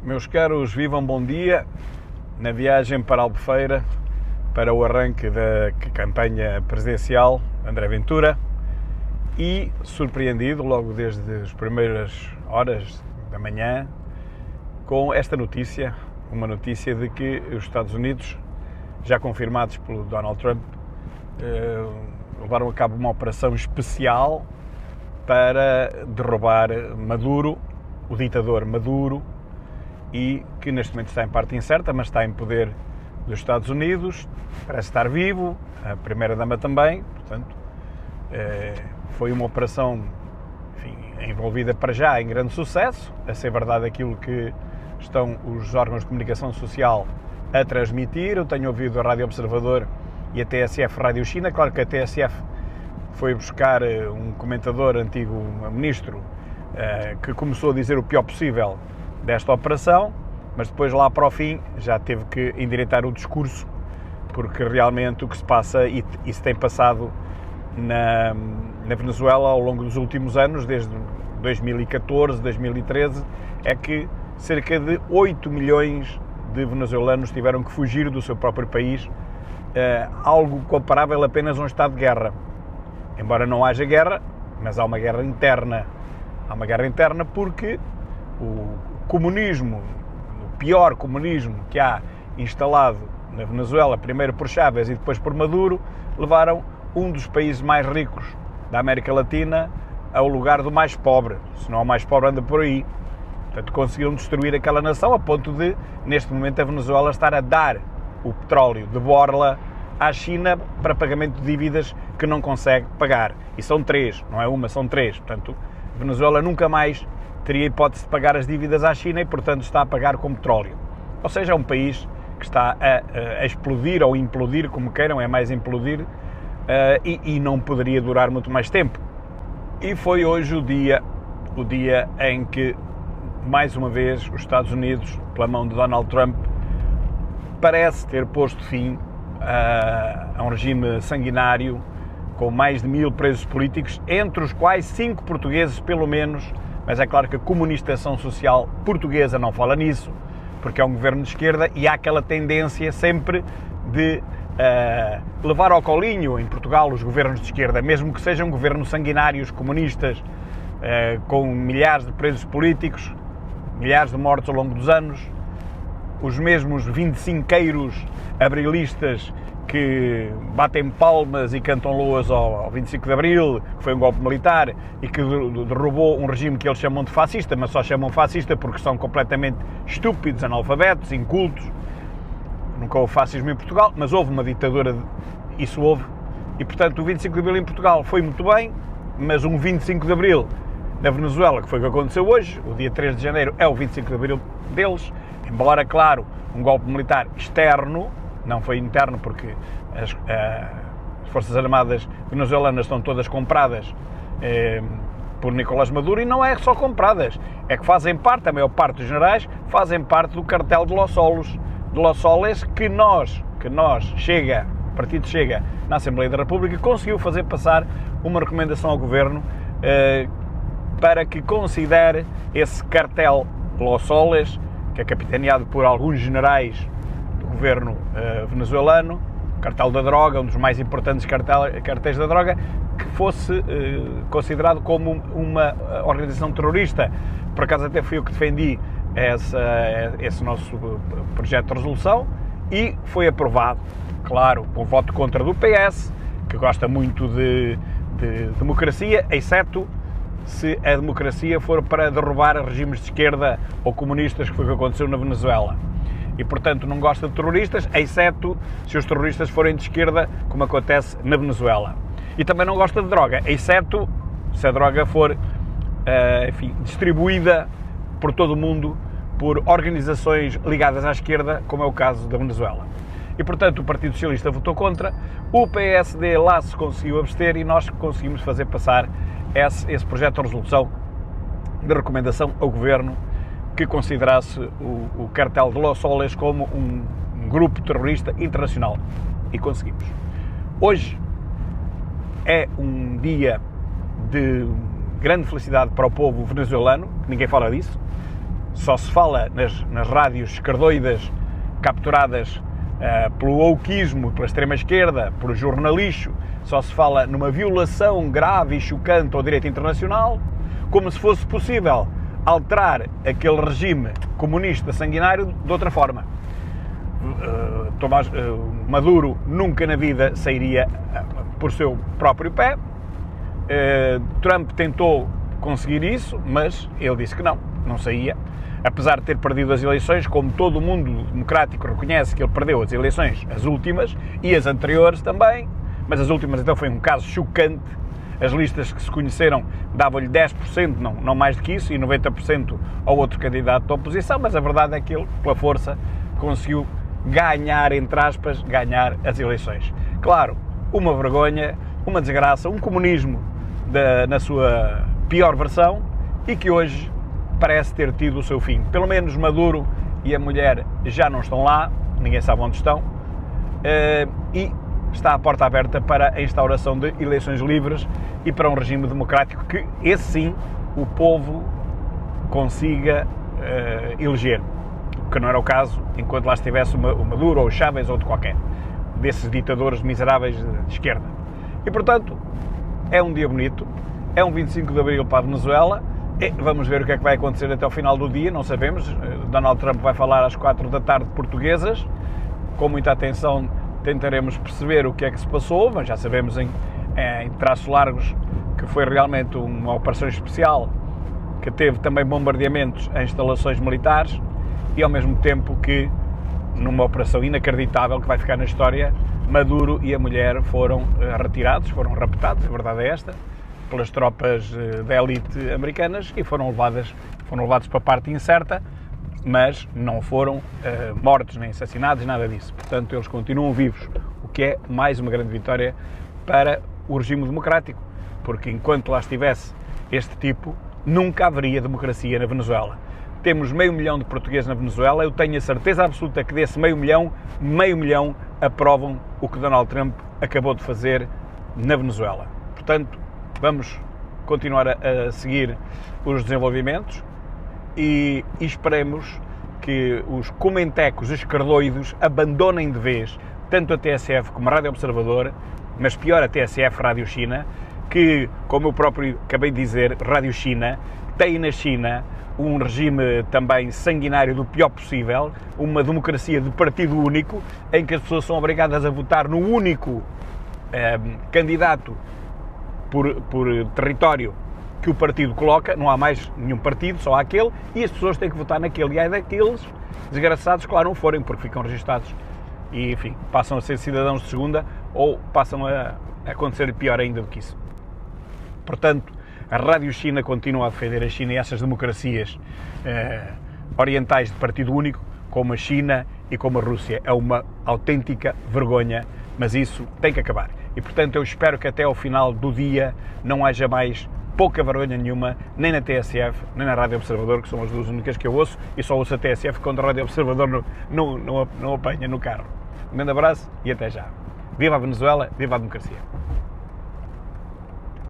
Meus caros, vivam bom dia na viagem para Albufeira para o arranque da campanha presidencial André Ventura e surpreendido logo desde as primeiras horas da manhã com esta notícia, uma notícia de que os Estados Unidos, já confirmados pelo Donald Trump, levaram a cabo uma operação especial para derrubar Maduro, o ditador Maduro, e que neste momento está em parte incerta, mas está em poder dos Estados Unidos, parece estar vivo, a primeira-dama também, portanto, foi uma operação, enfim, envolvida para já em grande sucesso, a ser verdade aquilo que estão os órgãos de comunicação social a transmitir. Eu tenho ouvido a Rádio Observador e a TSF Rádio China, claro que a TSF foi buscar um comentador, antigo ministro, que começou a dizer o pior possível desta operação, mas depois lá para o fim já teve que endireitar o discurso, porque realmente o que se passa e se tem passado na Venezuela ao longo dos últimos anos, desde 2014, 2013, é que cerca de 8 milhões de venezuelanos tiveram que fugir do seu próprio país, algo comparável apenas a um estado de guerra. Embora não haja guerra, mas há uma guerra interna. Há uma guerra interna porque o comunismo, o pior comunismo que há instalado na Venezuela, primeiro por Chávez e depois por Maduro, levaram um dos países mais ricos da América Latina ao lugar do mais pobre, se não o mais pobre anda por aí. Portanto, conseguiram destruir aquela nação a ponto de, neste momento, a Venezuela estar a dar o petróleo de borla à China para pagamento de dívidas que não consegue pagar. E são três, não é uma, são três. Portanto, a Venezuela nunca mais teria hipótese de pagar as dívidas à China e, portanto, está a pagar com petróleo. Ou seja, é um país que está a explodir ou implodir, como queiram, é mais implodir, e não poderia durar muito mais tempo. E foi hoje o dia em que, mais uma vez, os Estados Unidos, pela mão de Donald Trump, parece ter posto fim a um regime sanguinário com mais de 1000 presos políticos, entre os quais 5 portugueses, pelo menos, mas é claro que a comunicação social portuguesa não fala nisso, porque é um governo de esquerda e há aquela tendência sempre de levar ao colinho em Portugal os governos de esquerda, mesmo que sejam governos sanguinários, comunistas, com milhares de presos políticos, milhares de mortos ao longo dos anos, os mesmos 25queiros abrilistas que batem palmas e cantam loas ao 25 de Abril, que foi um golpe militar e que derrubou um regime que eles chamam de fascista, mas só chamam fascista porque são completamente estúpidos, analfabetos, incultos. Nunca houve fascismo em Portugal, mas houve uma ditadura, isso houve, e portanto o 25 de Abril em Portugal foi muito bem, mas um 25 de Abril na Venezuela, que foi o que aconteceu hoje, o dia 3 de janeiro é o 25 de Abril deles, embora, claro, um golpe militar externo, não foi interno, porque as Forças Armadas venezuelanas estão todas compradas por Nicolás Maduro, e não é só compradas, é que fazem parte, a maior parte dos generais, fazem parte do cartel de Los Soles, que nós, Chega, o Partido Chega, na Assembleia da República, conseguiu fazer passar uma recomendação ao Governo para que considere esse cartel Los Soles, que é capitaneado por alguns generais do governo venezuelano, cartel da droga, um dos mais importantes cartéis da droga, que fosse considerado como uma organização terrorista. Por acaso até fui eu que defendi esse nosso projeto de resolução e foi aprovado, claro, com voto contra do PS, que gosta muito de democracia, exceto se a democracia for para derrubar regimes de esquerda ou comunistas, que foi o que aconteceu na Venezuela. E, portanto, não gosta de terroristas, exceto se os terroristas forem de esquerda, como acontece na Venezuela. E também não gosta de droga, exceto se a droga for, distribuída por todo o mundo por organizações ligadas à esquerda, como é o caso da Venezuela. E, portanto, o Partido Socialista votou contra, o PSD lá se conseguiu abster e nós conseguimos fazer passar esse projeto de resolução de recomendação ao Governo que considerasse o cartel de Los Soles como um grupo terrorista internacional. E conseguimos. Hoje é um dia de grande felicidade para o povo venezuelano, que ninguém fala disso, só se fala nas rádios esquerdoidas capturadas pelo wokeismo, pela extrema-esquerda, pelo jornalixo, só se fala numa violação grave e chocante ao direito internacional, como se fosse possível alterar aquele regime comunista sanguinário de outra forma. Maduro nunca na vida sairia por seu próprio pé. Trump tentou conseguir isso, mas ele disse que não saía. Apesar de ter perdido as eleições, como todo o mundo democrático reconhece que ele perdeu as eleições, as últimas, e as anteriores também, mas as últimas então foi um caso chocante. As listas que se conheceram davam-lhe 10%, não mais do que isso, e 90% ao outro candidato da oposição, mas a verdade é que ele, pela força, conseguiu ganhar, entre aspas, ganhar as eleições. Claro, uma vergonha, uma desgraça, um comunismo na sua pior versão, e que hoje parece ter tido o seu fim. Pelo menos Maduro e a mulher já não estão lá, ninguém sabe onde estão, e está a porta aberta para a instauração de eleições livres e para um regime democrático que, esse sim, o povo consiga eleger, que não era o caso enquanto lá estivesse o Maduro ou o Chávez ou de qualquer desses ditadores miseráveis de esquerda. E, portanto, é um dia bonito, é um 25 de Abril para a Venezuela. Vamos ver o que é que vai acontecer até ao final do dia, não sabemos. Donald Trump vai falar às 4 da tarde portuguesas. Com muita atenção tentaremos perceber o que é que se passou, mas já sabemos em traços largos que foi realmente uma operação especial que teve também bombardeamentos em instalações militares e ao mesmo tempo que, numa operação inacreditável que vai ficar na história, Maduro e a mulher foram retirados, foram raptados, a verdade é esta, pelas tropas da elite americanas e foram levados para a parte incerta, mas não foram mortos nem assassinados, nada disso. Portanto, eles continuam vivos, o que é mais uma grande vitória para o regime democrático, porque enquanto lá estivesse este tipo, nunca haveria democracia na Venezuela. Temos 500 mil de portugueses na Venezuela, eu tenho a certeza absoluta que desse 500 mil aprovam o que Donald Trump acabou de fazer na Venezuela. Portanto, vamos continuar a seguir os desenvolvimentos e esperemos que os comentecos esquerdoidos abandonem de vez tanto a TSF como a Rádio Observador, mas pior a TSF Rádio China, que, como eu próprio acabei de dizer, Rádio China tem na China um regime também sanguinário do pior possível, uma democracia de partido único, em que as pessoas são obrigadas a votar no único candidato por território que o partido coloca, não há mais nenhum partido, só há aquele, e as pessoas têm que votar naquele, e é daqueles desgraçados que lá não forem, porque ficam registados e, enfim, passam a ser cidadãos de segunda ou passam a acontecer pior ainda do que isso. Portanto, a Rádio China continua a defender a China e essas democracias orientais de partido único, como a China e como a Rússia. É uma autêntica vergonha, mas isso tem que acabar. E, portanto, eu espero que até ao final do dia não haja mais pouca vergonha nenhuma, nem na TSF, nem na Rádio Observador, que são as duas únicas que eu ouço, e só ouço a TSF quando a Rádio Observador não apanha no carro. Um grande abraço e até já. Viva a Venezuela, viva a democracia.